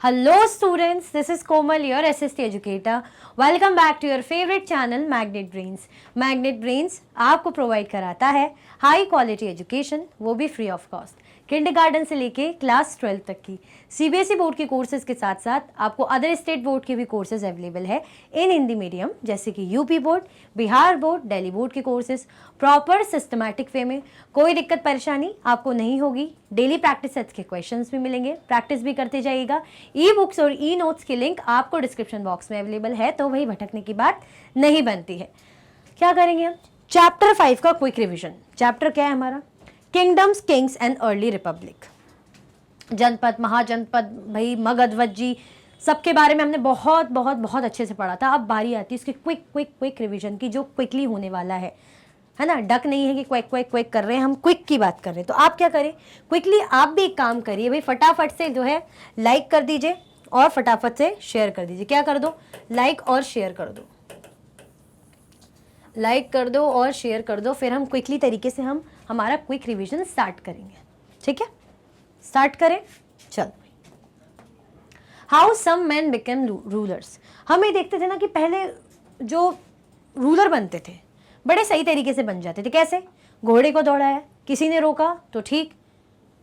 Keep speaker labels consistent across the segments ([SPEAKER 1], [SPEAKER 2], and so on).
[SPEAKER 1] Hello students, this is Komal, your SST educator. Welcome back to your favorite channel Magnet Brains. Magnet Brains आपको provide कराता है high quality education, वो भी free of cost. Kindergarten से लेके class 12 तक की सीबीएसई बोर्ड के कोर्सेज के साथ साथ आपको अदर स्टेट बोर्ड के भी कोर्सेज अवेलेबल है इन हिंदी मीडियम, जैसे कि UP board, Bihar board, Delhi board के कोर्सेज प्रॉपर सिस्टमैटिक वे में। कोई दिक्कत परेशानी आपको नहीं होगी। डेली प्रैक्टिस सेट्स के क्वेश्चंस भी मिलेंगे, प्रैक्टिस भी करते जाइएगा। ई बुक्स और ई नोट्स की लिंक आपको डिस्क्रिप्शन बॉक्स में अवेलेबल है, तो वही भटकने की बात नहीं बनती है। क्या करेंगे हम? चैप्टर 5 का क्विक रिविजन। चैप्टर क्या है हमारा? Kingdoms, Kings and early Republic. जनपद, महाजनपद, भाई मगध, वज्जी, सबके बारे में हमने बहुत बहुत बहुत अच्छे से पढ़ा था। अब बारी आती है इसके क्विक रिवीजन की, जो क्विकली होने वाला है ना। डक नहीं है कि क्विक कर रहे हैं, हम क्विक की बात कर रहे हैं। तो आप क्या करें, क्विकली आप भी एक काम करिए भाई, फटाफट से जो है लाइक कर दीजिए और फटाफट से शेयर कर दीजिए। क्या कर दो? लाइक और शेयर कर दो, लाइक कर दो और शेयर कर दो। फिर हम क्विकली तरीके से हम हमारा क्विक रिवीजन स्टार्ट करेंगे। ठीक है, स्टार्ट करें। चल, how some man become rulers. हम ये देखते थे ना कि पहले जो रूलर बनते थे बड़े सही तरीके से बन जाते थे। कैसे? घोड़े को दौड़ाया, किसी ने रोका तो ठीक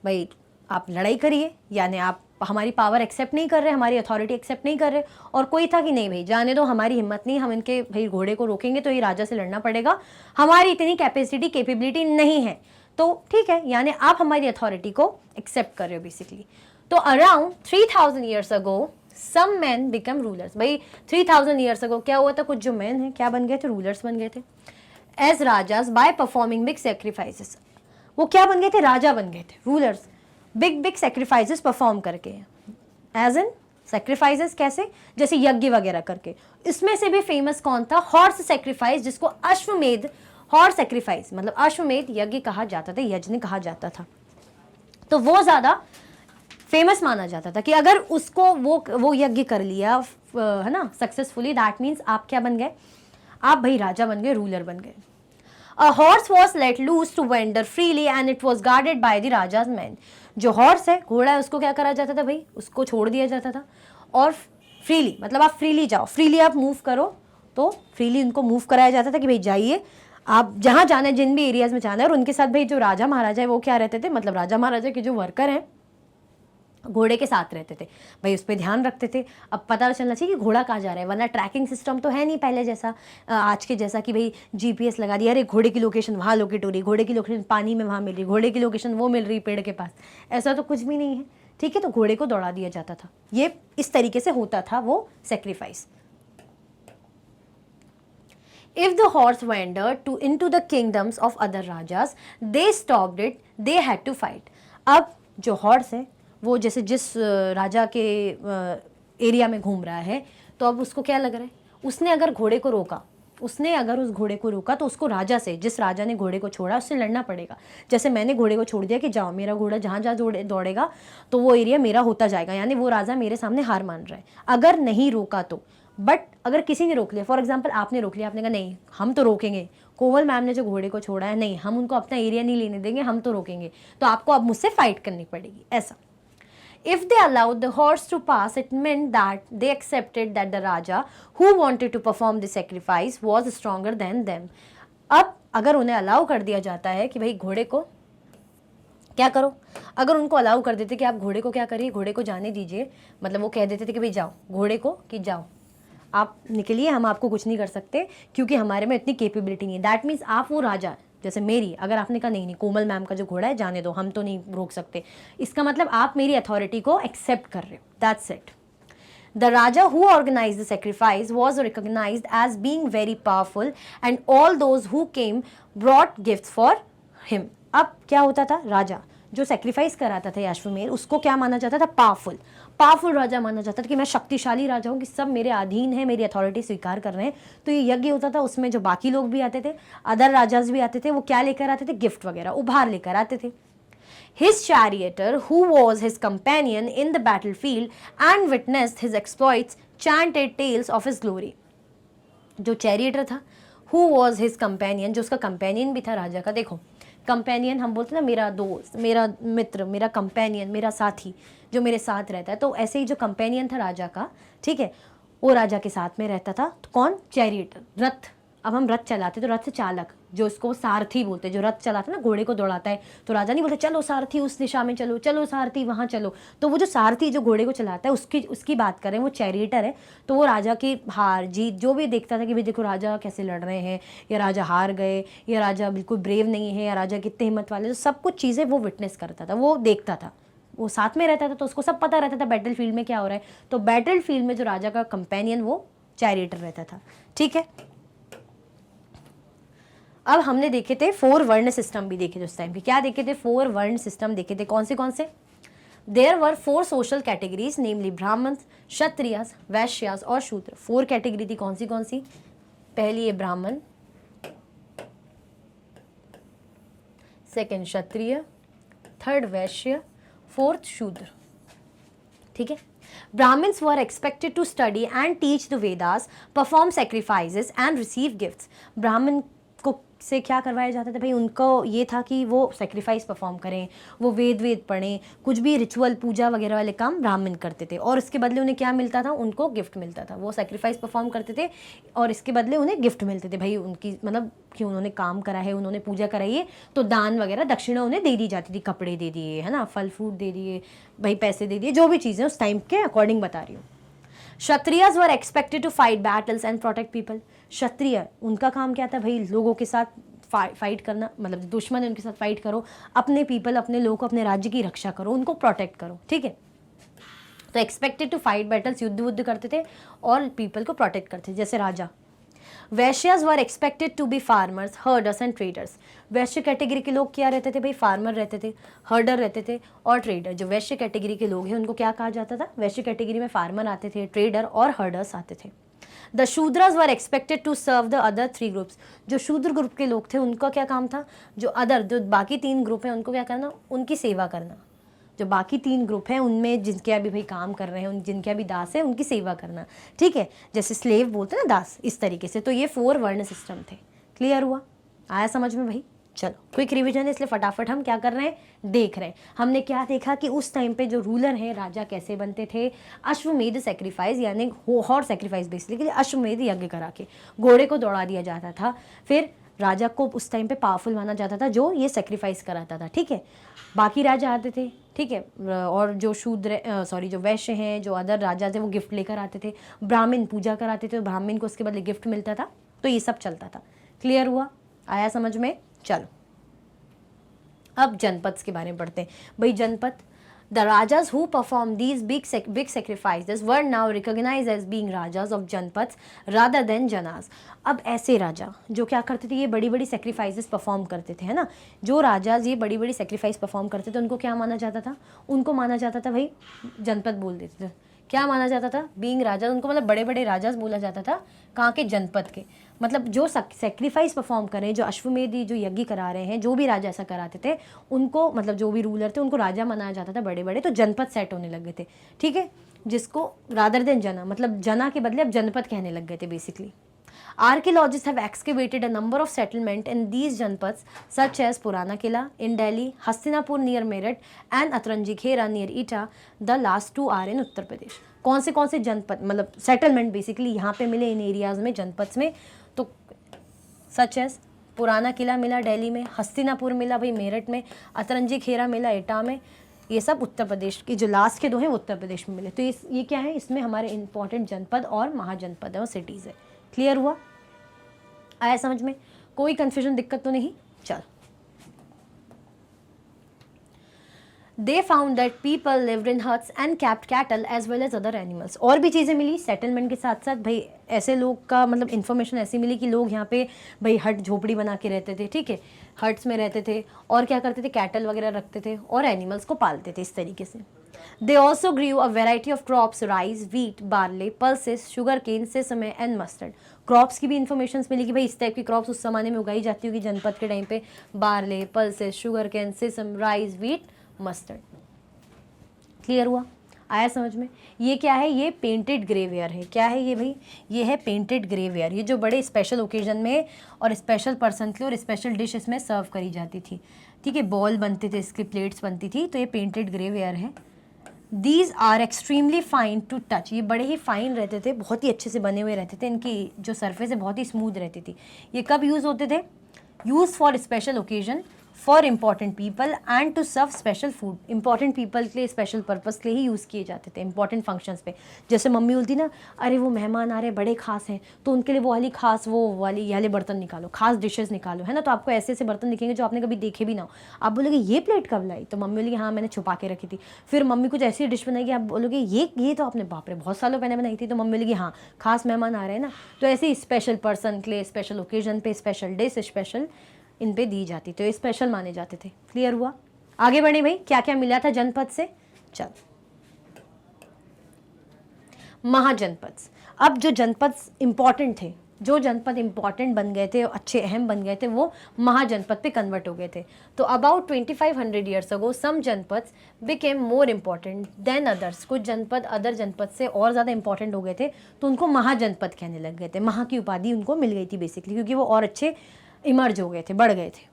[SPEAKER 1] भाई आप लड़ाई करिए, यानी आप हमारी पावर एक्सेप्ट नहीं कर रहे, हमारी अथॉरिटी एक्सेप्ट नहीं कर रहे। और कोई था कि नहीं भाई जाने दो, हमारी हिम्मत नहीं, हम इनके भाई घोड़े को रोकेंगे तो ये राजा से लड़ना पड़ेगा, हमारी इतनी कैपेबिलिटी नहीं है, तो ठीक है, यानी आप हमारी अथॉरिटी को एक्सेप्ट कर रहे हो बेसिकली। तो अराउंड 3000 ईयर्स अगो सम मैन बिकम रूलर्स। भाई 3000 ईयर्स अगो क्या हुआ था? कुछ जो मैन है क्या बन गए थे? रूलर्स बन गए थे as rajas by performing big sacrifices. वो क्या बन गए थे? राजा बन गए थे, रूलर्स, बिग सेक्रीफाइसेस परफॉर्म करके। एज इन सेक्रीफाइसेस कैसे? जैसे यज्ञ वगैरह करके। इसमें से भी फेमस कौन था? हॉर्स सेक्रीफाइस, जिसको अश्वमेध हॉर्स सेक्रीफाइस मतलब अश्वमेध यज्ञ कहा जाता था, यज्ञ कहा जाता था। तो वो ज्यादा फेमस माना जाता था कि अगर उसको वो यज्ञ कर लिया है ना सक्सेसफुली, दैट मीन्स आप क्या बन गए? आप भाई राजा बन गए, रूलर बन गए। A horse was let loose to wander freely and it was guarded by the Raja's men. जो हॉर्स है, घोड़ा है, उसको क्या करा जाता था भाई? उसको छोड़ दिया जाता था और फ्रीली मतलब आप फ्रीली जाओ, फ्रीली आप मूव करो, तो फ्रीली उनको मूव कराया जाता था कि भाई जाइए, आप जहाँ जाना है, जिन भी एरियाज में जाना है। और उनके साथ भाई जो राजा महाराजा है वो क्या रहते थे? मतलब राजा महाराजा के जो वर्कर हैं घोड़े के साथ रहते थे भाई, उस पर ध्यान रखते थे। अब पता चलना चाहिए कि घोड़ा कहाँ जा रहा है, वरना ट्रैकिंग सिस्टम तो है नहीं पहले जैसा, आज के जैसा कि भाई जीपीएस लगा दिया, अरे घोड़े की लोकेशन वहाँ लोकेट हो रही, घोड़े की लोकेशन पानी में वहाँ मिल रही, घोड़े की लोकेशन वो मिल रही पेड़ के पास। ऐसा तो कुछ भी नहीं है। ठीक है, तो घोड़े को दौड़ा दिया जाता था। ये इस तरीके से होता था वो sacrifice. If the horse wandered into the kingdoms of other rajas, they stopped it, they had to fight. अब जो हॉर्स है वो जैसे जिस राजा के एरिया में घूम रहा है, तो अब उसको क्या लग रहा है? उसने अगर घोड़े को रोका, उस घोड़े को रोका तो उसको राजा से, जिस राजा ने घोड़े को छोड़ा, उससे लड़ना पड़ेगा। जैसे मैंने घोड़े को छोड़ दिया कि जाओ, मेरा घोड़ा जहाँ जहाँ दौड़ेगा तो वो एरिया मेरा होता जाएगा, यानी वो राजा मेरे सामने हार मान रहा है अगर नहीं रोका तो। बट अगर किसी ने रोक लिया, फॉर एग्जाम्पल आपने रोक लिया, आपने कहा नहीं हम तो रोकेंगे, कोमल मैम ने जो घोड़े को छोड़ा है, नहीं हम उनको अपना एरिया नहीं लेने देंगे, हम तो रोकेंगे, तो आपको अब मुझसे फाइट करनी पड़ेगी, ऐसा। If they allowed the horse to pass, it meant that they accepted that the Raja who wanted to perform the sacrifice was stronger than them. अब अगर उन्हें अलाउ कर दिया जाता है कि भाई घोड़े को क्या करो, अगर उनको अलाउ कर देते कि आप घोड़े को क्या करिए, घोड़े को जाने दीजिए, मतलब वो कह देते थे कि भाई जाओ, घोड़े को कि जाओ आप निकलिए, हम आपको कुछ नहीं कर सकते क्योंकि हमारे में इतनी कैपेबिलिटी नहीं है। दैट मीन्स आप वो राजा, जैसे मेरी, अगर आपने कहा नहीं कोमल मैम का जो घोड़ा है जाने दो, हम तो नहीं रोक सकते, इसका मतलब आप मेरी अथॉरिटी को एक्सेप्ट कर रहे हो, that's it. The raja who organised the sacrifice was recognised as being very powerful and all those who came brought gifts for him. अब क्या होता था? राजा जो सेक्रीफाइस कराता था अश्वमेध, उसको क्या माना जाता था? पावरफुल राजा माना जाता था कि मैं शक्तिशाली राजा हूँ, कि सब मेरे अधीन है, मेरी अथॉरिटी स्वीकार कर रहे हैं। तो ये यज्ञ होता था, उसमें जो बाकी लोग भी आते थे, अदर राजाज भी आते थे, वो क्या लेकर आते थे? गिफ्ट वगैरह, उपहार लेकर आते थे। His charioteer, who was his companion in the battlefield and witnessed his exploits, chanted tales of his glory. जो चैरियटर था, who was his companion, जो उसका कंपेनियन भी था राजा का। देखो कंपेनियन हम बोलते हैं ना, मेरा दोस्त, मेरा मित्र, मेरा कंपेनियन, मेरा साथी जो मेरे साथ रहता है। तो ऐसे ही जो कंपेनियन था राजा का, ठीक है, वो राजा के साथ में रहता था। तो कौन? चैरियटर, रथ। अब हम रथ चलाते तो रथ से चालक, जो इसको सारथी बोलते हैं, जो रथ चलाता है ना, घोड़े को दौड़ाता है। तो राजा नहीं बोलते चलो सारथी उस दिशा में चलो, चलो सारथी वहाँ चलो। तो वो जो सारथी जो घोड़े को चलाता है उसकी बात करें, वो चैरियटर है। तो वो राजा की हार जीत जो भी देखता था कि भाई देखो राजा कैसे लड़ रहे हैं, या राजा हार गए, या राजा बिल्कुल ब्रेव नहीं है, या राजा कितने हिम्मत वाले, तो सब कुछ चीज़ें वो विटनेस करता था, वो देखता था, वो साथ में रहता था, तो उसको सब पता रहता था बैटल फील्ड में क्या हो रहा है। तो बैटल फील्ड में जो राजा का कंपेनियन वो चैरियटर रहता था, ठीक है। अब हमने देखे थे 4 वर्ण सिस्टम भी देखे थे उस टाइम के। क्या देखे थे? 4 वर्ण सिस्टम देखे थे। कौन से? देयर वर 4 सोशल कैटेगरीज, नेमली ब्राह्मण, क्षत्रियस, वैश्यास और शूद्र। 4 कैटेगरी थी। कौन सी? पहली है ब्राह्मण, सेकंड क्षत्रिय, थर्ड वैश्य, फोर्थ शूद्र, ठीक है। Brahmins were expected to study and teach the Vedas, perform sacrifices and receive gifts. ब्राह्मण को से क्या करवाया जाता था भाई? उनको ये था कि वो सेक्रीफाइस परफॉर्म करें, वो वेद पढ़ें, कुछ भी रिचुअल पूजा वगैरह वाले काम ब्राह्मण करते थे, और इसके बदले उन्हें क्या मिलता था? उनको गिफ्ट मिलता था। वो सेक्रीफाइस परफॉर्म करते थे और इसके बदले उन्हें गिफ्ट मिलते थे भाई, उनकी मतलब कि उन्होंने काम करा है, उन्होंने पूजा कराई है, तो दान वगैरह दक्षिणा उन्हें दे दी जाती थी, कपड़े दे दिए, है ना, फल फ्रूट दे दिए भाई, पैसे दे दिए, जो भी चीज़ें उस टाइम के अकॉर्डिंग बता रही हूँ। Kshatriyas were expected to fight battles and protect people. क्षत्रिय उनका काम क्या था भाई? लोगों के साथ फाइट करना, मतलब दुश्मन है उनके साथ फाइट करो, अपने पीपल, अपने लोगों को, अपने राज्य की रक्षा करो, उनको प्रोटेक्ट करो, ठीक है। तो एक्सपेक्टेड टू फाइट बैटल्स, युद्ध करते थे और पीपल को प्रोटेक्ट करते थे, जैसे राजा। Vaishyas were expected to be farmers, herders and traders. वैश्य कैटेगरी के लोग क्या रहते थे भाई? फार्मर रहते थे, हर्डर रहते थे और ट्रेडर। जो वैश्य कैटेगरी के लोग हैं उनको क्या कहा जाता था? वैश्य कैटेगरी में फार्मर आते थे, ट्रेडर और हर्डर्स आते थे। The shudras were expected to serve the other 3 groups. जो शूद्र ग्रुप के लोग थे उनका क्या काम था? जो बाकी 3 ग्रुप हैं उनको क्या करना? उनकी सेवा करना। जो बाकी 3 ग्रुप हैं उनमें जिनके अभी भाई काम कर रहे हैं, जिनके अभी दास है, उनकी सेवा करना, ठीक है। जैसे स्लेव बोलते हैं ना, दास, इस तरीके से। तो ये 4 वर्ण सिस्टम थे। क्लियर हुआ? आया समझ में भाई? चलो क्विक रिवीजन है, इसलिए फटाफट हम क्या कर रहे हैं? देख रहे हैं। हमने क्या देखा कि उस टाइम पे जो रूलर हैं, राजा कैसे बनते थे? अश्वमेध सेक्रीफाइस, यानी हॉर्स सेक्रीफाइस बेसिकली, अश्वमेध यज्ञ करा के घोड़े को दौड़ा दिया जाता था। फिर राजा को उस टाइम पे पावरफुल माना जाता था जो ये सेक्रीफाइस कराता था, ठीक है। बाकी राजा आते थे, ठीक है, और जो जो वैश्य हैं, जो अदर राजा थे, वो गिफ्ट लेकर आते थे। ब्राह्मण पूजा कराते थे, ब्राह्मण को उसके बदले गिफ्ट मिलता था। तो ये सब चलता था। क्लियर हुआ? आया समझ में? चलो अब जनपद के बारे में पढ़ते हैं। भाई जनपद, the rajas who perform these big sacrifices were now recognised as being rajas of janapada rather than janas. अब ऐसे राजा जो क्या करते थे? ये बड़ी बड़ी सेक्रीफाइसेस परफॉर्म करते थे, है ना। जो राजाज ये बड़ी बड़ी सेक्रीफाइस परफॉर्म करते थे उनको क्या माना जाता था? उनको माना जाता था भाई जनपद बोल देते थे। क्या माना जाता था? बीइंग राजा, उनको मतलब बड़े बड़े राजाज बोला जाता था। कहाँ के? जनपद के। मतलब जो सेक्रीफाइस परफॉर्म करें, जो अश्वमेधी जो यज्ञ करा रहे हैं, जो भी राजा ऐसा कराते थे उनको, मतलब जो भी रूलर थे उनको राजा माना जाता था, बड़े बड़े। तो जनपद सेट होने लग गए थे, ठीक है, जिसको रादर देन जना, मतलब जना के बदले अब जनपद कहने लग गए थे basically. Archaeologists have excavated a number of settlements in these janpads, such as Purana Killa in Delhi, Hastinapur near Meerut, and Atranji Khera near Etah. The last 2 are in Uttar Pradesh. कौन से जनपद, मतलब settlement basically यहाँ पे मिले इन areas में, जनपद्स में? तो सच एज पुराना किला मिला दिल्ली में, हस्तिनापुर मिला भाई मेरठ में, अतरंजी खेरा मिला एटा में। ये सब उत्तर प्रदेश की, जो लास्ट के 2 हैं वो उत्तर प्रदेश में मिले। तो ये क्या है? इसमें हमारे इंपॉर्टेंट जनपद और महाजनपद है, वो सिटीज़ है। क्लियर हुआ? आया समझ में? कोई कंफ्यूजन, दिक्कत तो नहीं? चल। They found that people lived in huts and kept cattle as well as other animals. और भी चीज़ें मिली सेटलमेंट के साथ साथ भाई। ऐसे लोग का मतलब इन्फॉर्मेशन ऐसी मिली कि लोग यहाँ पे भाई हट झोपड़ी बना के रहते थे, ठीक है, हट्स में रहते थे और क्या करते थे? कैटल वगैरह रखते थे और एनिमल्स को पालते थे इस तरीके से। They also grew a variety of crops, rice, wheat, barley, pulses, sugarcane, sesame and mustard. Crops की भी इन्फॉर्मेशन मिली कि भाई इस टाइप की क्रॉप्स उस ज़माने में उगाई जाती होगी जनपद के टाइम पे। Barley, pulses, sugar cane, सेसम, rice, wheat, mustard. Clear हुआ? आया समझ में? ये क्या है? ये पेंटेड ग्रेवेयर है। क्या है ये भाई? ये है पेंटेड ग्रेवेयर। ये जो बड़े स्पेशल ओकेजन में और स्पेशल पर्सन के लिए और स्पेशल डिश इसमें सर्व करी जाती थी। ठीक है, बॉल बनते थे, इसकी प्लेट्स बनती थी, तो ये पेंटेड ग्रे वेयर है। These are extremely fine to touch, ये बड़े ही फाइन रहते थे, बहुत ही अच्छे से बने हुए रहते थे, इनकी जो सरफेस है बहुत ही स्मूथ रहती थी। ये कब यूज़ होते थे? Use for special occasion, for important people and to serve special food. Important people के लिए, स्पेशल पर्पज़ के लिए ही यूज़ किए जाते थे, इंपॉर्टेंट फंक्शंस पे। जैसे मम्मी बोलती ना, अरे वो मेहमान आ रहे बड़े खास हैं, तो उनके लिए वो वाली खास, वो वाली ये वाले बर्तन निकालो, खास डिशेस निकालो, है ना। तो आपको ऐसे ऐसे बर्तन दिखेंगे जो आपने कभी देखे भी ना हो। आप बोलोगे ये प्लेट कब लाई? तो मम्मी बोलेगी हाँ मैंने छुपा के रखी थी। फिर मम्मी कुछ ऐसी डिश बनाएगी, आप बोलोगे ये तो आपने बाप रे बहुत सालों पहले बनाई थी। तो मम्मी बोलेगी हाँ खास मेहमान आ रहे हैं ना। तो ऐसे ही स्पेशल पर्सन के लिए, स्पेशल ओकेजन पे, स्पेशल डिश, स्पेशल इन पे दी जाती, तो ये स्पेशल माने जाते थे। क्लियर हुआ? आगे बढ़े भाई, क्या क्या मिला था जनपद से। चल, महाजनपद। अब जो जनपद इंपॉर्टेंट थे, जो जनपद इंपॉर्टेंट बन गए थे, अच्छे अहम बन गए थे, वो महाजनपद पे कन्वर्ट हो गए थे। तो अबाउट 2500 ईयर्स अगो सम जनपद became more important than others. कुछ जनपद अदर जनपद से और ज़्यादा इंपॉर्टेंट हो गए थे, तो उनको महाजनपद कहने लग गए थे। महा की उपाधि उनको मिल गई थी बेसिकली, क्योंकि वो और अच्छे इमर्ज हो गए थे, बढ़ गए थे।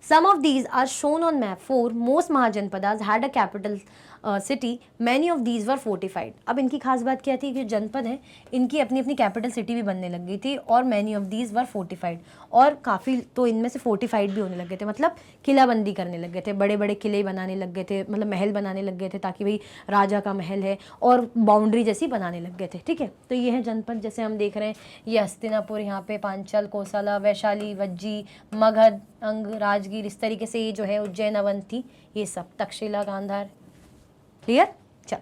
[SPEAKER 1] Some of these are shown on map 4. Most Mahajanpadas had a capital city. Many of these were fortified. अब इनकी खास बात क्या थी कि जनपद है, इनकी अपनी अपनी कैपिटल सिटी भी बनने लग गई थी, और many of these were fortified, और काफ़ी तो इनमें से fortified भी होने लग गए थे, मतलब किलाबंदी करने लग गए थे, बड़े बड़े किले बनाने लग गए थे, मतलब महल बनाने लग गए थे, ताकि भाई राजा का महल है, और बाउंड्री जैसी बनाने लग गए थे। ठीक है, तो ये है जनपद, जैसे हम देख रहे हैं, ये हस्तिनापुर, यहाँ पे पांचल, कोसला, वैशाली, वज्जी, मगध, अंग, राजगीर, इस तरीके से ये जो है उज्जैन, अवंती, ये सब, तक्षशिला, गांधार। क्लियर? चल,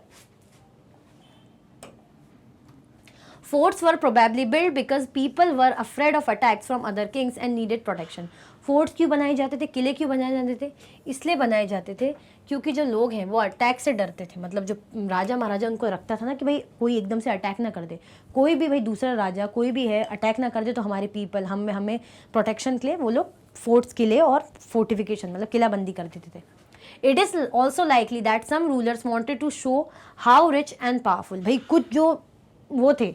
[SPEAKER 1] forts were probably build because people were afraid of attacks from other Kings and needed protection. Forts क्यों बनाए जाते थे, किले क्यों बनाए जाते थे? इसलिए बनाए जाते थे क्योंकि जो लोग हैं वो अटैक से डरते थे, मतलब जो राजा महाराजा उनको रखता था ना कि भाई कोई एकदम से अटैक ना कर दे, कोई भी भाई दूसरा राजा कोई भी है अटैक ना कर दे, तो हमारे पीपल हमें प्रोटेक्शन के लिए वो लोग फोर्ट्स, किले और फोर्टिफिकेशन मतलब किलाबंदी कर देते थे। It is also likely that some rulers wanted to show how rich and powerful. भाई कुछ जो वो थे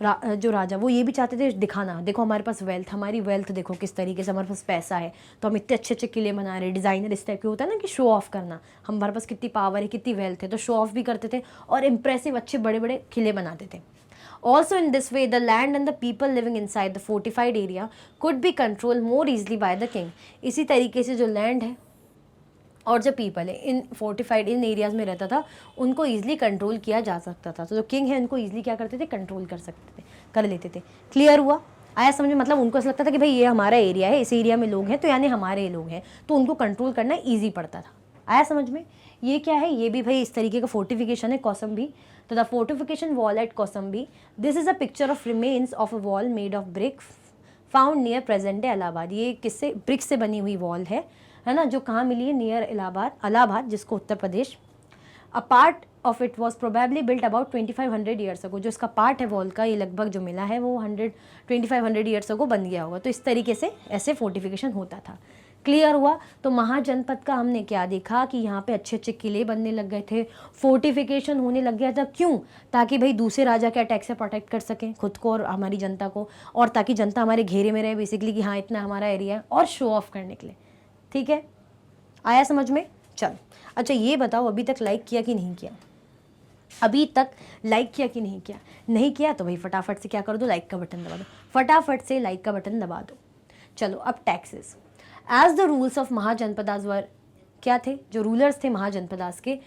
[SPEAKER 1] जो राजा, वो ये भी चाहते थे दिखाना, देखो हमारे पास वेल्थ, हमारी वेल्थ देखो किस तरीके से, हमारे पास पैसा है, तो हम इतने अच्छे अच्छे किले बना रहे हैं, डिज़ाइनर इस टाइप के होता है ना कि शो ऑफ करना, हमारे पास कितनी पावर है, कितनी वेल्थ है, तो शो ऑफ भी करते थे और इंप्रेसिव अच्छे बड़े बड़े किले बनाते थे। Also in this way, the land and the people living inside the fortified area could be controlled more easily by the king. इसी तरीके से जो लैंड है और जो पीपल है इन फोर्टिफाइड इन एरियाज़ में रहता था, उनको ईजिली कंट्रोल किया जा सकता था। तो जो किंग है उनको ईजिली क्या करते थे, कंट्रोल कर लेते थे। क्लियर हुआ? आया समझ में? मतलब उनको ऐसा लगता था कि भाई ये हमारा एरिया है, इस एरिया में लोग हैं, तो यानी हमारे लोग हैं, तो उनको कंट्रोल करना ईजी पड़ता था। आया समझ में? ये क्या है, ये भी भाई इस तरीके का फोर्टिफिकेशन है, कौसम्बी। तो the fortification wall at Kosambi, this is a picture of remains of a wall made of brick found near present day Allahabad. ये किससे, ब्रिक से बनी हुई वॉल है ना, जो कहाँ मिली है, नियर इलाहाबाद, जिसको Uttar Pradesh. A part of it was probably built about 2500 years ago. जो इसका पार्ट है वॉल का, ये लगभग जो मिला है वो 2500 ईयर्स अगो बन गया होगा। तो इस तरीके से ऐसे फोर्टिफिकेशन होता था। क्लियर हुआ? तो महाजनपद का हमने क्या देखा कि यहाँ पे अच्छे अच्छे किले बनने लग गए थे, फोर्टिफिकेशन होने लग गया था। क्यों? ताकि भाई दूसरे राजा के अटैक से प्रोटेक्ट कर सकें खुद को और हमारी जनता को, और ताकि जनता हमारे घेरे में रहे बेसिकली कि हाँ इतना हमारा एरिया है, और शो ऑफ करने के लिए। ठीक है, आया समझ में? चल, अच्छा ये बताओ अभी तक लाइक किया कि नहीं किया? अभी तक लाइक किया कि नहीं किया? नहीं किया तो भाई फटाफट से क्या कर दो, लाइक का बटन दबा दो, फटाफट से लाइक का बटन दबा दो। चलो अब taxes. As the rules of Mahajanapadas were, क्या थे जो रूलर्स थे महाजनपदास के?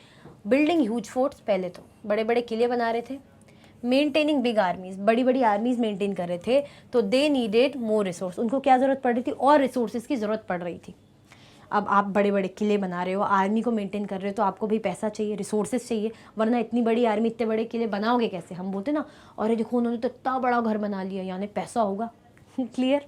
[SPEAKER 1] बिल्डिंग ह्यूज फोर्ट्स, पहले तो बड़े बड़े किले बना रहे थे, मेंटेनिंग बिग आर्मीज, बड़ी बड़ी आर्मीज मेंटेन कर रहे थे, तो दे नीडेड मोर रिसोर्स, उनको क्या ज़रूरत पड़ रही थी, और रिसोर्सेज की ज़रूरत पड़ रही थी। अब आप बड़े बड़े किले बना रहे हो, आर्मी को मेंटेन कर रहे हो, तो आपको भी पैसा चाहिए, रिसोर्सेज चाहिए, वरना इतनी बड़ी आर्मी इतने बड़े किले बनाओगे कैसे? हम बोलते ना, और देखो उन्होंने तो इतना बड़ा घर बना लिया, यानी पैसा होगा। Clear?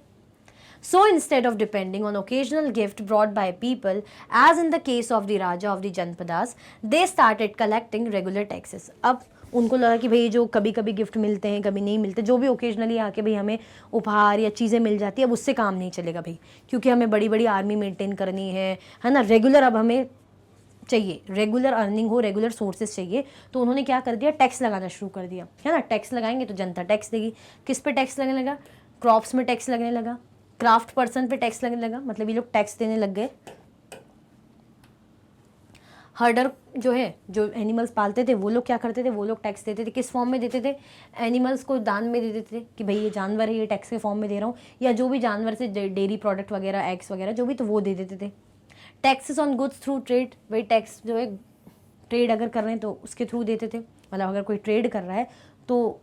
[SPEAKER 1] So instead of depending on occasional gift brought by people, as in the case of the Raja of the Janpadas, they started collecting regular taxes. अब उनको लगा कि भाई जो कभी कभी गिफ्ट मिलते हैं, कभी नहीं मिलते, जो भी ओकेजनली आके भाई हमें उपहार या चीज़ें मिल जाती है, अब उससे काम नहीं चलेगा भाई, क्योंकि हमें बड़ी बड़ी आर्मी मेंटेन करनी है ना, रेगुलर अब हमें चाहिए, रेगुलर अर्निंग हो, रेगुलर सोर्सेज चाहिए। तो उन्होंने क्या कर दिया, टैक्स लगाना शुरू कर दिया, है ना। टैक्स लगाएंगे तो जनता टैक्स देगी। किस पे टैक्स लगने लगा? क्रॉप्स में टैक्स लगने लगा, क्राफ्ट पर्सन पे टैक्स लगने लगा, मतलब ये लोग टैक्स देने लग गए। हर्डर जो है, जो एनिमल्स पालते थे वो लोग क्या करते थे, वो लोग टैक्स देते थे। किस फॉर्म में देते थे, एनिमल्स को दान में दे देते थे कि भाई ये जानवर है, ये टैक्स के फॉर्म में दे रहा हूँ, या जो भी जानवर से डेयरी प्रोडक्ट वगैरह, एग्स वगैरह जो भी, तो वो दे देते थे। Taxes on goods through trade, भाई टैक्स जो है ट्रेड अगर कर रहे हैं तो उसके थ्रू देते थे, मतलब अगर कोई ट्रेड कर रहा है तो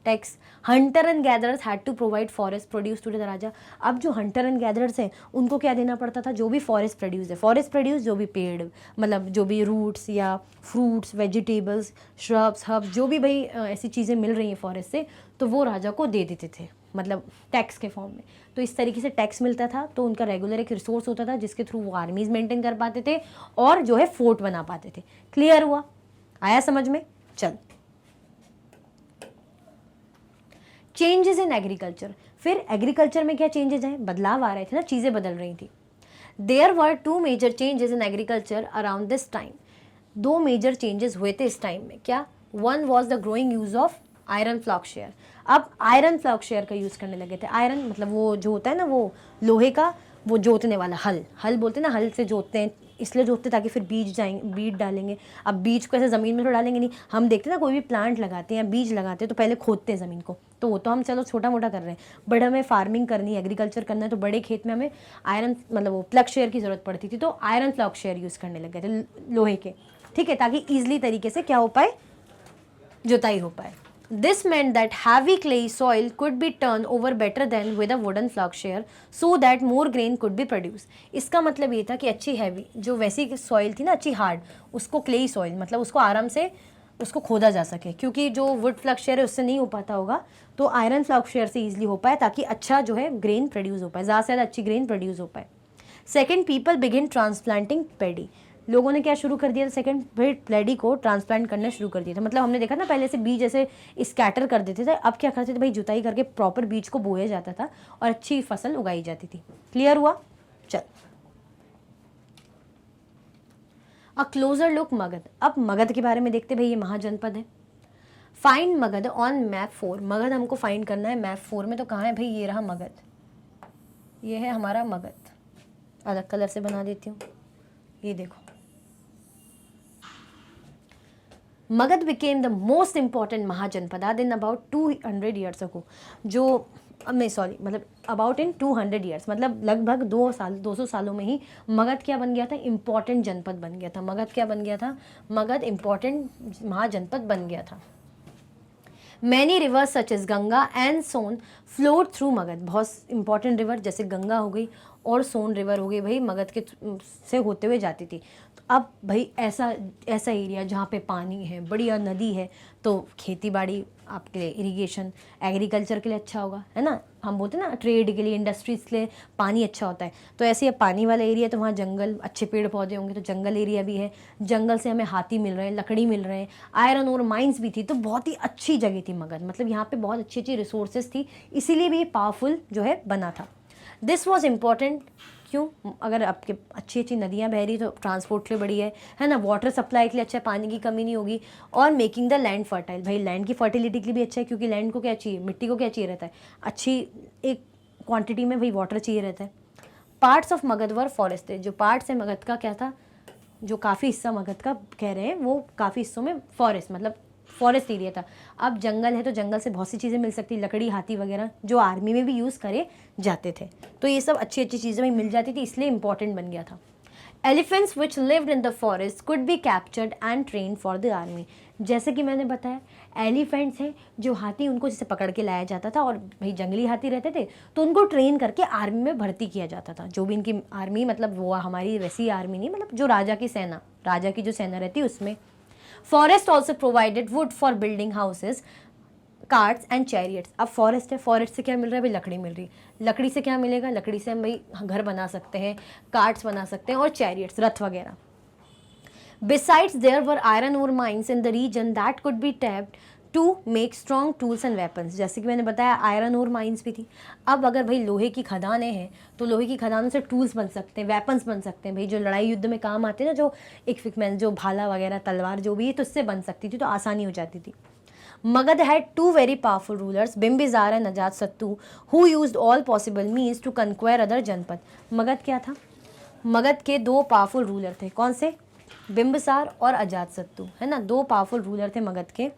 [SPEAKER 1] tax. Hunter and gatherers had to provide forest produce to the raja. अब जो हंटर एंड गैदरर्स हैं उनको क्या देना पड़ता था, जो भी फॉरेस्ट प्रोड्यूस है, फॉरेस्ट प्रोड्यूस जो भी पेड़, मतलब जो भी रूट्स या फ्रूट्स, वेजिटेबल्स, श्रब्स, हर्ब्स, जो भी भाई ऐसी चीज़ें मिल रही हैं फॉरेस्ट से, तो वो राजा को दे देते थे, मतलब टैक्स के फॉर्म में। तो इस तरीके से टैक्स मिलता था, तो उनका रेगुलर एक रिसोर्स होता था जिसके थ्रू वो आर्मीज मेंटेन कर पाते थे और जो है फोर्ट बना पाते थे। क्लियर हुआ, आया समझ में? चल, चेंजेस इन एग्रीकल्चर। फिर एग्रीकल्चर में क्या चेंजेस हैं, बदलाव आ रहे थे ना, चीज़ें बदल रही थी। There were 2 major changes in agriculture around this time. 2 major changes हुए थे इस टाइम में। क्या? One was the growing use of iron ploughshare. अब आयरन फ्लॉक्सशेयर का यूज़ करने लगे थे। आयरन मतलब वो जो होता है ना, वो लोहे का, वो जोतने वाला हल, हल बोलते हैं ना, हल से जोतते हैं, इसलिए जोतते हैं ताकि फिर बीज डालेंगे। अब बीज को ऐसे ज़मीन में तो डालेंगे नहीं, हम देखते हैं ना कोई भी प्लांट लगाते हैं या बीज लगाते हैं तो पहले खोदते हैं ज़मीन को, तो वो तो हम चलो छोटा मोटा कर रहे हैं, बट हमें फार्मिंग करनी है, एग्रीकल्चर करना है, तो बड़े खेत में हमें आयरन मतलब वो फ्लॉक्सशेयर की ज़रूरत पड़ती थी, तो आयरन फ्लॉक्सशेयर यूज़ करने लग गए थे लोहे के, ठीक है, ताकि ईजिली तरीके से क्या हो पाए, जुताई हो पाए। This meant that heavy clay soil could be turned over better than with a wooden flocshare so that more grain could be produced. इसका मतलब ये था कि अच्छी हैवी जो वैसी सॉइल थी ना, अच्छी हार्ड, उसको क्लेई सॉइल मतलब उसको आराम से उसको खोदा जा सके, क्योंकि जो वुड फ्लॉक्सशेयर है उससे नहीं हो पाता होगा, तो आयरन फ्लॉक्सशेयर से ईजिली हो पाए ताकि अच्छा जो है ग्रेन प्रोड्यूस हो पाए, ज़्यादा से ज़्यादा अच्छी ग्रेन प्रोड्यूस हो पाए। सेकेंड, पीपल बिगिन ट्रांसप्लांटिंग पेडी। लोगों ने क्या शुरू कर दिया था, सेकंड फिर प्लेडी को ट्रांसप्लांट करना शुरू कर दिया था। मतलब हमने देखा ना पहले से बीज ऐसे स्कैटर कर देते थे, अब क्या करते थे भाई, जुताई करके प्रॉपर बीज को बोया जाता था और अच्छी फसल उगाई जाती थी। क्लियर हुआ? चल, अ क्लोजर लुक मगध। अब मगध के बारे में देखते भाई, ये महाजनपद है। Find Magadh on map 4। Magadh हमको फाइंड करना है मैप 4 में, तो कहाँ है भाई, ये रहा मगध, ये है हमारा मगध। अलग कलर से बना देती हूँ, ये देखो, Magadh became the most important महाजनपद in about 200 years ago। जो मैं सॉरी मतलब अबाउट इन 200 ईयर्स, मतलब लगभग 200 सालों में ही मगध क्या बन गया था, इम्पॉर्टेंट जनपद बन गया था। मगध क्या बन गया था, मगध इम्पॉर्टेंट महाजनपद बन गया था। Many rivers such as Ganga and Son flowed through Magadh. बहुत इंपॉर्टेंट रिवर जैसे गंगा हो गई और सोन रिवर हो गई, भाई मगध के से होते हुए जाती थी। तो अब भाई ऐसा एरिया जहाँ पे पानी है, बढ़िया नदी है, तो खेती बाड़ी आपके लिए, इरिगेशन, एग्रीकल्चर के लिए अच्छा होगा, है ना। हम बोलते हैं ना ट्रेड के लिए, इंडस्ट्रीज के लिए पानी अच्छा होता है, तो ऐसे ही पानी वाला एरिया, तो वहाँ जंगल, अच्छे पेड़ पौधे होंगे, तो जंगल एरिया भी है, जंगल से हमें हाथी मिल रहे हैं, लकड़ी मिल रहे हैं, आयरन और माइंस भी थी, तो बहुत ही अच्छी जगह थी मगध। मतलब यहाँ पे बहुत अच्छी अच्छी रिसोर्सेज थी, इसीलिए भी पावरफुल जो है बना था। दिस वॉज इम्पॉर्टेंट, क्यों, अगर आपके अच्छी अच्छी नदियाँ बह रही तो ट्रांसपोर्ट के लिए बड़ी है ना, वाटर सप्लाई के लिए अच्छा है, पानी की कमी नहीं होगी, और मेकिंग द लैंड फर्टाइल, भाई लैंड की फर्टिलिटी के लिए भी अच्छा है, क्योंकि लैंड को क्या चाहिए, मिट्टी को क्या चाहिए रहता है, अच्छी एक क्वांटिटी में भाई वाटर चाहिए रहता है। Parts of Magadh were forested. जो पार्ट्स है मगध का क्या था, जो काफ़ी हिस्सा मगध का कह रहे हैं, वो काफ़ी हिस्सों में फॉरेस्ट मतलब फॉरेस्ट एरिया था। अब जंगल है तो जंगल से बहुत सी चीज़ें मिल सकती, लकड़ी, हाथी वगैरह, जो आर्मी में भी यूज़ करे जाते थे, तो ये सब अच्छी अच्छी चीज़ें भी मिल जाती थी, इसलिए इंपॉर्टेंट बन गया था। Elephants which lived in the forest could be captured and train for the army. जैसे कि मैंने बताया, एलिफेंट्स हैं जो हाथी, उनको जैसे पकड़ के लाया जाता था, और भाई जंगली हाथी रहते थे तो उनको ट्रेन करके आर्मी में भर्ती किया जाता था। जो भी इनकी आर्मी, मतलब वो हमारी वैसी आर्मी नहीं, मतलब जो राजा की सेना, राजा की जो सेना रहती है उसमें। Forest also provided would for building houses, carts and chariots. अब फॉरेस्ट है, फॉरेस्ट से क्या मिल रहा है भाई, लकड़ी मिल रही है। लकड़ी से क्या मिलेगा, लकड़ी से हम भाई घर बना सकते हैं, कार्ट्स बना सकते हैं, और चैरियट्स, रथ वगैरह। Besides there were iron ore mines in the region that could be tapped to make strong tools and weapons. जैसे कि मैंने बताया, आयरन और माइंस भी थी। अब अगर भाई लोहे की खदानें हैं तो लोहे की खदानों से टूल्स बन सकते हैं, वेपन्स बन सकते हैं, भाई जो लड़ाई युद्ध में काम आते हैं ना, जो इक्विपमेंट, जो भाला वगैरह, तलवार जो भी है, तो उससे बन सकती थी, तो आसानी हो जाती थी। Magadh had 2 very powerful rulers, Bimbisara and Ajatashatru, who used all possible means to conquer other जनपद। मगध क्या था, मगध के 2 पावरफुल रूलर थे, कौन से, बिंबिसार और अजातशत्रु, है ना, दो पावरफुल रूलर थे मगध के,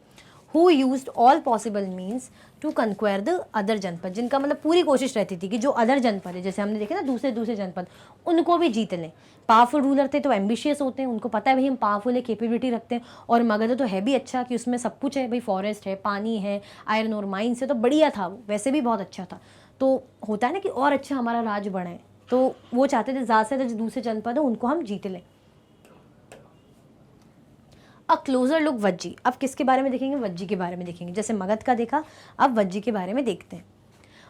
[SPEAKER 1] who used all possible means to conquer the other janapada, जिनका मतलब पूरी कोशिश रहती थी कि जो अदर जनपद है, जैसे हमने देखे ना दूसरे जनपद, उनको भी जीत लें। पावरफुल रूलर थे तो एम्बिशियस होते हैं, उनको पता है भाई हम पावरफुल है, कैपेबिलिटी रखते हैं, और मगध तो है भी अच्छा कि उसमें सब कुछ है भाई, फॉरेस्ट है, पानी है, आयरन और माइंस है, तो बढ़िया था वो, वैसे भी बहुत अच्छा था। तो होता है ना कि और अच्छा हमारा राज बढ़े, तो वो चाहते थे ज़्यादा से ज़्यादा जो दूसरे जनपद है उनको हम जीत लें। अ क्लोजर लुक वज्जी, अब किसके बारे में देखेंगे? वज्जी के बारे में देखेंगे। जैसे मगध का देखा, अब वज्जी के बारे में देखते हैं।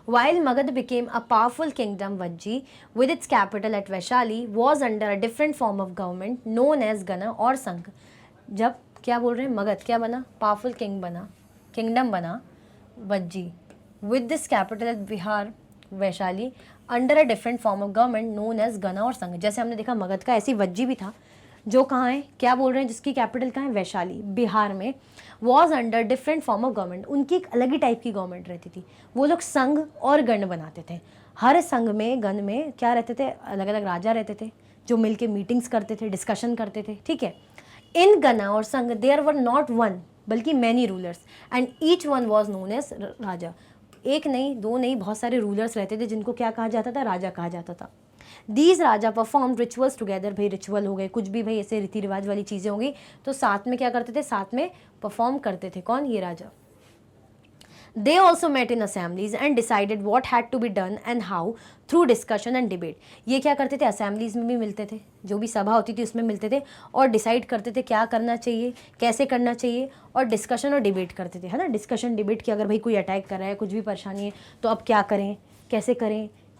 [SPEAKER 1] While Magad became a powerful kingdom, Vajji, with its capital at Vaishali, was under a different form of government known as Gana और संघ। जब क्या बोल रहे हैं, मगध क्या बना? पावरफुल किंग बना, किंगडम बना Vajji, with this capital at Bihar Vaishali, under a different form of government known as gana और संघ। जैसे हमने देखा मगध का, ऐसी वज्जी भी था जो कहाँ है, क्या बोल रहे हैं, जिसकी कैपिटल कहाँ है? वैशाली, बिहार में। Was under different form of government, उनकी एक अलग ही टाइप की गवर्नमेंट रहती थी। वो लोग संघ और गण बनाते थे। हर संघ में, गण में क्या रहते थे? अलग अलग राजा रहते थे जो मिलके मीटिंग्स करते थे, डिस्कशन करते थे, ठीक है। इन गना और sangha there were not one बल्कि many rulers and each one was known as raja. एक नहीं, दो नहीं, बहुत सारे रूलर्स रहते थे जिनको क्या कहा जाता था? राजा कहा जाता था। These Raja perform rituals together, भाई रिचुअल हो गए, कुछ भी भाई ऐसे रीति रिवाज वाली चीज़ें हो गई तो साथ में क्या करते थे? साथ में परफॉर्म करते थे। कौन? ये राजा। They also met in assemblies and decided what had to be done and how through discussion and debate। ये क्या करते थे? असेंबलीज में भी मिलते थे, जो भी सभा होती थी उसमें मिलते थे और डिसाइड करते थे क्या करना चाहिए, कैसे करना चाहिए, और डिस्कशन और डिबेट करते थे, है ना। डिस्कशन डिबेट कि अगर भाई कोई अटैक कर रहा है, कुछ भी परेशानी है तो अब क्या करें,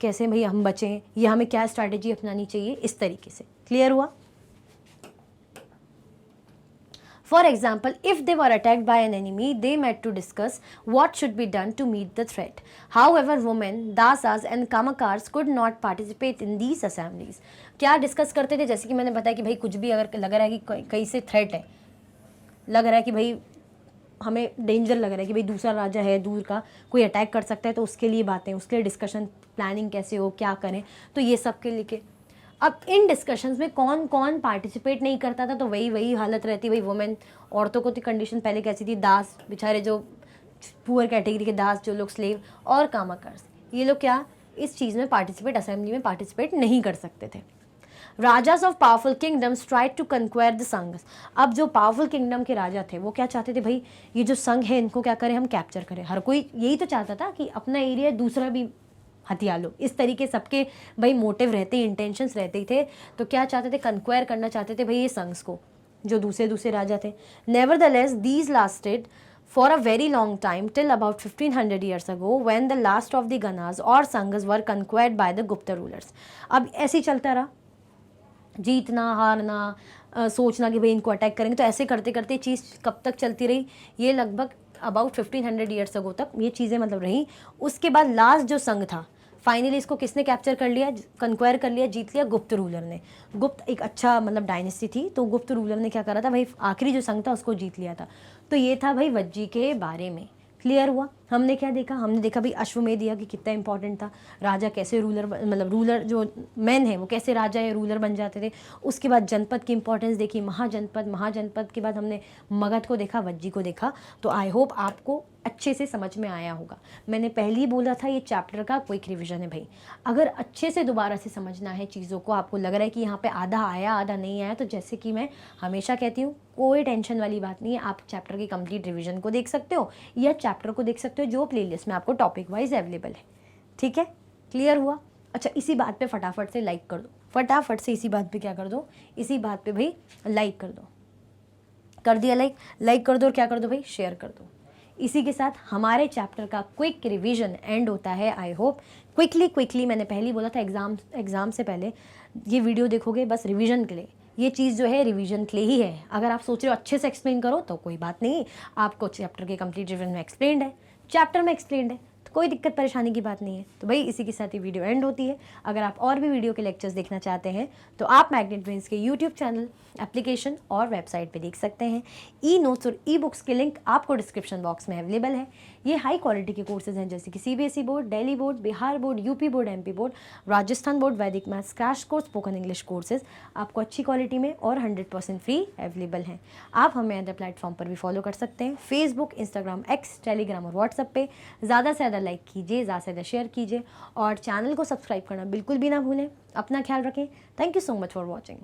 [SPEAKER 1] कैसे भाई हम बचें, या हमें क्या स्ट्रैटेजी अपनानी चाहिए, इस तरीके से। क्लियर हुआ? For example, if they were attacked by an enemy, they met to discuss what should be done to meet the threat. However, women, dasas and kamakars could not participate in these assemblies. क्या discuss करते थे? जैसे कि मैंने बताया कि भाई कुछ भी अगर लग रहा है कि कहीं से थ्रेट है, लग रहा है कि भाई हमें डेंजर लग रहा है कि भाई दूसरा राजा है दूर का, कोई अटैक कर सकता है, तो उसके लिए बातें, उसके लिए डिस्कशन, प्लानिंग कैसे हो, क्या करें, तो ये सब के लिए। अब इन डिस्कशंस में कौन कौन पार्टिसिपेट नहीं करता था? तो वही हालत रहती, वही वुमेन, औरतों को तो कंडीशन पहले कैसी थी? दास, बेचारे जो पुअर कैटेगरी के दास, जो लोग स्लेव, और कामाकर्स, ये लोग क्या इस चीज़ में पार्टिसिपेट, असेंबली में पार्टिसिपेट नहीं कर सकते थे। Rajas of powerful kingdoms tried to conquer the sangha. अब जो पावरफुल किंगडम के राजा थे वो क्या चाहते थे? भाई ये जो संघ है इनको क्या करें, हम कैप्चर करें। हर कोई यही तो चाहता था कि अपना एरिया दूसरा भी हथिया लो, इस तरीके सबके भाई मोटिव रहते, इंटेंशंस रहते ही थे। तो क्या चाहते थे? कंक्वायर करना चाहते थे भाई ये संघ्स को, जो दूसरे राजा थे। Nevertheless these lasted for a very long time till about 1500 years ago when the last of the Ganas or Sanghas were conquered by the Gupta rulers। अब ऐसे ही चलता रहा, जीतना हारना, सोचना कि भाई इनको अटैक करेंगे, तो ऐसे करते करते चीज़ कब तक चलती रही? ये लगभग अबाउट 1500 ईयर्स अगो तक ये चीज़ें मतलब रही। उसके बाद लास्ट जो संघ था, फाइनली इसको किसने कैप्चर कर लिया, कंक्वायर कर लिया, जीत लिया? गुप्त रूलर ने। गुप्त एक अच्छा मतलब डायनेस्टी थी, तो गुप्त रूलर ने क्या करा था भाई, आखिरी जो संघ था उसको जीत लिया था। तो ये था भाई वज्जी के बारे में। क्लियर हुआ? हमने क्या देखा? हमने देखा भाई अश्वमेध यज्ञ कितना इंपॉर्टेंट था, राजा कैसे रूलर, मतलब रूलर जो मैन है वो कैसे राजा या रूलर बन जाते थे। उसके बाद जनपद की इंपॉर्टेंस देखी, महाजनपद के बाद हमने मगध को देखा, वज्जी को देखा। तो आई होप आपको अच्छे से समझ में आया होगा। मैंने पहले ही बोला था ये चैप्टर का क्विक रिवीजन है भाई, अगर अच्छे से दोबारा से समझना है चीज़ों को, आपको लग रहा है कि यहाँ पे आधा आया आधा नहीं आया, तो जैसे कि मैं हमेशा कहती हूँ, कोई टेंशन वाली बात नहीं है, आप चैप्टर की कंप्लीट रिवीजन को देख सकते हो या चैप्टर को देख सकते हो जो प्लेलिस्ट में आपको टॉपिक वाइज अवेलेबल है। ठीक है, क्लियर हुआ? अच्छा, इसी बात पे फटाफट से लाइक कर दो, फटाफट से इसी बात पे क्या कर दो, इसी बात पे भाई लाइक कर दो। कर दिया लाइक कर दो, और क्या कर दो भाई, शेयर कर दो। इसी के साथ हमारे चैप्टर का क्विक रिवीजन एंड होता है। आई होप क्विकली मैंने पहले ही बोला था, एग्ज़ाम से पहले ये वीडियो देखोगे बस रिवीजन के लिए, ये चीज़ जो है रिवीजन के लिए ही है। अगर आप सोच रहे हो अच्छे से एक्सप्लेन करो तो कोई बात नहीं, आपको चैप्टर के कंप्लीट रिवीजन में एक्सप्लेन्ड है, चैप्टर में एक्सप्लेन्ड है, तो कोई दिक्कत परेशानी की बात नहीं है। तो भाई इसी के साथ ही वीडियो एंड होती है। अगर आप और भी वीडियो के लेक्चर्स देखना चाहते हैं तो आप मैग्नेट ब्रेन्स के यूट्यूब चैनल, एप्लीकेशन और वेबसाइट पे देख सकते हैं। ई नोट्स और ई बुक्स के लिंक आपको डिस्क्रिप्शन बॉक्स में अवेलेबल है। ये हाई क्वालिटी के कोर्सेज हैं जैसे कि CBSE board, Delhi board, Bihar board, UP board, MP board, Rajasthan board, Vedic maths crash course, spoken English courses आपको अच्छी क्वालिटी में और 100% फ्री अवेलेबल हैं। आप हमें अदर प्लेटफॉर्म पर भी फॉलो कर सकते हैं, फेसबुक, इंस्टाग्राम, एक्स, टेलीग्राम और व्हाट्सएप पे। ज़्यादा से ज़्यादा लाइक कीजिए, ज़्यादा से ज़्यादा शेयर कीजिए और चैनल को सब्सक्राइब करना बिल्कुल भी ना भूलें। अपना ख्याल रखें। Thank you so much for watching.